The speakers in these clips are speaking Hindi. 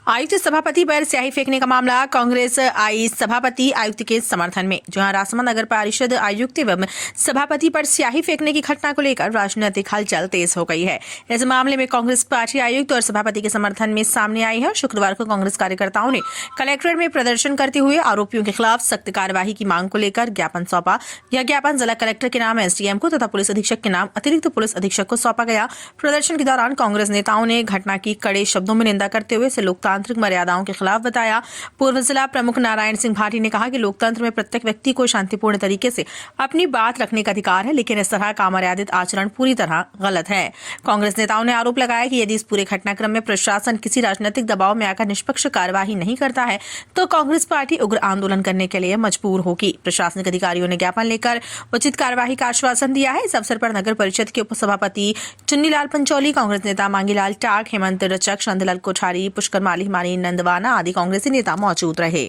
आयुक्त सभापति पर स्याही फेंकने का मामला कांग्रेस आई सभापति आयुक्त के समर्थन में। जहां राजसमंद नगर परिषद आयुक्त एवं सभापति पर स्याही फेंकने की घटना को लेकर राजनीतिक हलचल तेज हो गई है। इस मामले में कांग्रेस पार्टी आयुक्त और सभापति के समर्थन में सामने आई है। शुक्रवार को कांग्रेस कार्यकर्ताओं ने कलेक्ट्रेट में प्रदर्शन करते हुए आरोपियों के खिलाफ सख्त कार्यवाही की मांग को लेकर ज्ञापन सौंपा। यह ज्ञापन जिला कलेक्टर के नाम एसडीएम को तथा पुलिस अधीक्षक के नाम अतिरिक्त पुलिस अधीक्षक को सौंपा गया। प्रदर्शन के दौरान कांग्रेस नेताओं ने घटना की कड़े शब्दों में निंदा करते हुए इसे लोकतांत्रिक मर्यादाओं के खिलाफ बताया। पूर्व जिला प्रमुख नारायण सिंह भाटी ने कहा कि लोकतंत्र में प्रत्येक व्यक्ति को शांतिपूर्ण तरीके से अपनी बात रखने का अधिकार है, लेकिन इस तरह का अमर्यादित आचरण पूरी तरह गलत है। कांग्रेस नेताओं ने आरोप लगाया कि यदि इस पूरे घटनाक्रम में प्रशासन किसी राजनीतिक दबाव में आकर निष्पक्ष कार्यवाही नहीं करता है तो कांग्रेस पार्टी उग्र आंदोलन करने के लिए मजबूर होगी। प्रशासनिक अधिकारियों ने ज्ञापन लेकर उचित कार्यवाही का आश्वासन दिया है। इस अवसर पर नगर परिषद के उपसभापति चुन्नीलाल पंचौली, कांग्रेस नेता मांगीलाल टाक, हेमंत रचक, शांतिलाल कोठारी, पुष्कर माली, हिमानी नंदवाना आदि कांग्रेसी नेता मौजूद रहे।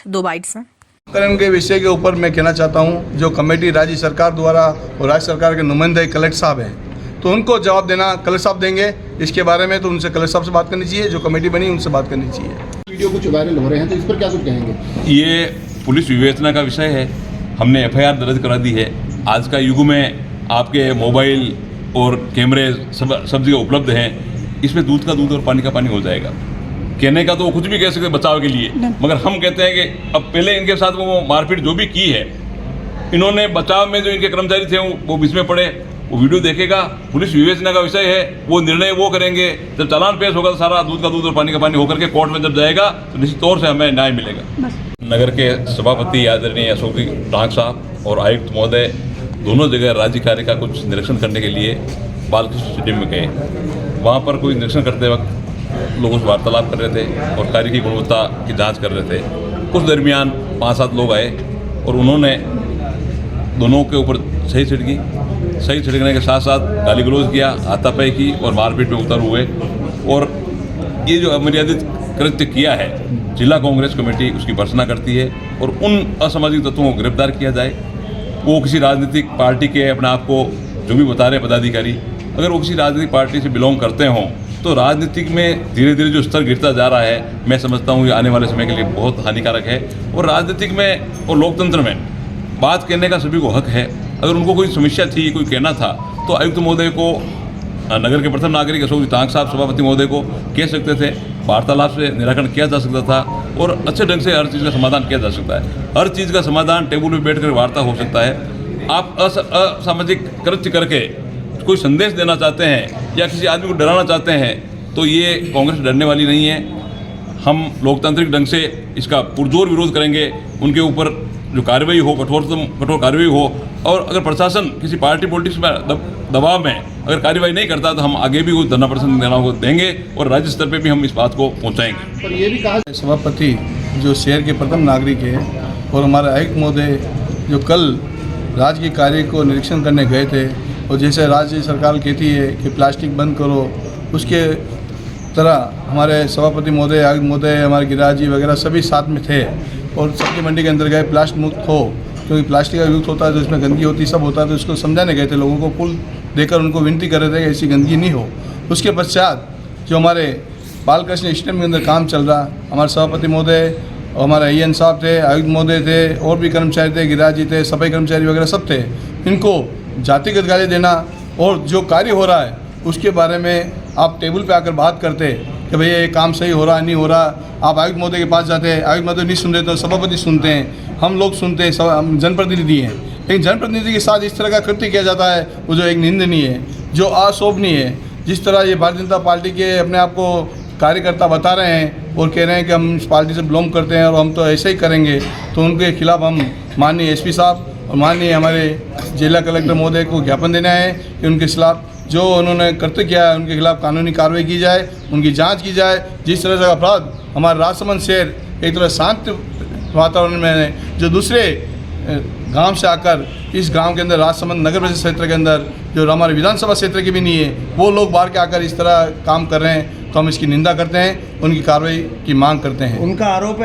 दो बाइट्स के विषय के ऊपर मैं कहना चाहता हूं, जो कमेटी राज्य सरकार द्वारा और राज्य सरकार के नुमाइंदे कलेक्टर साहब हैं, तो उनको जवाब देना कलेक्टर साहब देंगे। इसके बारे में तो उनसे कलेक्टर साहब से बात करनी चाहिए, जो कमेटी बनी उनसे बात करनी चाहिए। वीडियो कुछ वायरल हो रहे हैं, तो इस पर क्या कुछ कहेंगे? ये पुलिस विवेचना का विषय है। हमने एफआईआर दर्ज करा दी है। आज का युग में आपके मोबाइल और कैमरे सब जगह उपलब्ध हैं। इसमें दूध का दूध और पानी का पानी हो जाएगा। कहने का तो वो कुछ भी कह सकते बचाव के लिए, मगर हम कहते हैं कि अब पहले इनके साथ वो मारपीट जो भी की है, इन्होंने बचाव में जो इनके कर्मचारी थे वो बीच में पड़े। वो वीडियो देखेगा, पुलिस विवेचना का विषय है, वो निर्णय वो करेंगे। जब चालान पेश होगा तो सारा दूध का दूध और पानी का पानी होकर के कोर्ट में जब जाएगा तो निश्चित तौर से हमें न्याय मिलेगा। नगर के सभापति आदरणीय अशोक टाक साहब और आयुक्त महोदय दोनों जगह राज्य कार्य का कुछ निरीक्षण करने के लिए बालकृष्ण स्टेडियम में गए। वहाँ पर कोई निरीक्षण करते वक्त लोगों से वार्तालाप कर रहे थे और कार्य की गुणवत्ता की जांच कर रहे थे। उस दरमियान 5-7 लोग आए और उन्होंने दोनों के ऊपर सही छिड़की। सही छिड़कने के साथ साथ गाली गलौज किया, हाथापाई की और मारपीट में उतर हुए। और ये जो अमर्यादित कृत्य किया है, जिला कांग्रेस कमेटी उसकी भर्त्सना करती है और उन असामाजिक तत्वों को गिरफ्तार किया जाए। वो किसी राजनीतिक पार्टी के अपने आप को जो भी बता रहे पदाधिकारी, अगर वो किसी राजनीतिक पार्टी से बिलोंग करते हों तो राजनीतिक में धीरे धीरे जो स्तर गिरता जा रहा है, मैं समझता हूँ ये आने वाले समय के लिए बहुत हानिकारक है। और राजनीतिक में और लोकतंत्र में बात कहने का सभी को हक है। अगर उनको कोई समस्या थी, कोई कहना था, तो आयुक्त महोदय को, नगर के प्रथम नागरिक अशोक टाक साहब सभापति महोदय को कह सकते थे। वार्तालाप से निराकरण किया जा सकता था और अच्छे ढंग से हर चीज़ का समाधान किया जा सकता है। हर चीज़ का समाधान टेबल पर बैठकर वार्ता हो सकता है। आप असामाजिक कृत्य करके कोई संदेश देना चाहते हैं या किसी आदमी को डराना चाहते हैं तो ये कांग्रेस डरने वाली नहीं है। हम लोकतांत्रिक ढंग से इसका पुरजोर विरोध करेंगे। उनके ऊपर जो कार्रवाई हो, कठोर कार्रवाई हो। और अगर प्रशासन किसी पार्टी पॉलिटिक्स में दबाव में अगर कार्रवाई नहीं करता तो हम आगे भी धरना प्रदर्शन को देंगे और राज्य स्तर पे भी हम इस बात को पहुंचाएंगे। और ये भी कहा सभापति जो शहर के प्रथम नागरिक है और हमारे आयुक्त महोदय जो कल राज्य के कार्य को निरीक्षण करने गए थे, और जैसे राज्य सरकार कहती है कि प्लास्टिक बंद करो, उसके तरह हमारे सभापति महोदय, आयुक्त महोदय, हमारे गिरिराज जी वगैरह सभी साथ में थे और सब्जी मंडी के अंदर गए प्लास्टिक मुक्त हो, क्योंकि प्लास्टिक का यूज होता है तो इसमें गंदगी होती सब होता है, तो उसको समझाने गए थे। लोगों को पुल देकर उनको विनती कर रहे थे कि ऐसी गंदगी नहीं हो। उसके पश्चात जो हमारे बालकृष्ण स्टेडियम के अंदर काम चल रहा, हमारे सभापति महोदय और हमारे AN साहब थे, आयुक्त महोदय थे, और भी कर्मचारी थे, गिरिराज जी थे, सफाई कर्मचारी वगैरह सब थे। इनको जातिगत गाली देना और जो कार्य हो रहा है उसके बारे में आप टेबल पे आकर बात करते कि भैया ये काम सही हो रहा है नहीं हो रहा, आप आयुक्त महोदय के पास जाते हैं, आयुक्त महोदय नहीं सुन रहे तो सभापति सुनते हैं, हम लोग सुनते हैं, हम जनप्रतिनिधि हैं। लेकिन जनप्रतिनिधि के साथ इस तरह का कृत्य किया जाता है वो जो एक निंदनीय है, जो अशोभनीय है। जिस तरह ये भारतीय जनता पार्टी के अपने आप को कार्यकर्ता बता रहे हैं और कह रहे हैं कि हम इस पार्टी से बिलोंग करते हैं और हम तो ऐसे ही करेंगे, तो उनके खिलाफ हम माननीय SP साहब और माननीय हमारे जिला कलेक्टर महोदय को ज्ञापन देना है कि उनके खिलाफ जो उन्होंने कृत्य किया है उनके खिलाफ कानूनी कार्रवाई की जाए, उनकी जांच की जाए। जिस तरह से अपराध हमारा राजसमंद शहर एक तरह शांत वातावरण में है, जो दूसरे गांव से आकर इस गांव के अंदर राजसमंद नगर परिषद क्षेत्र के अंदर जो हमारे विधानसभा क्षेत्र के भी नहीं है, वो लोग बाहर के आकर इस तरह काम कर रहे हैं, तो हम इसकी निंदा करते हैं, उनकी कार्रवाई की मांग करते हैं। उनका आरोप है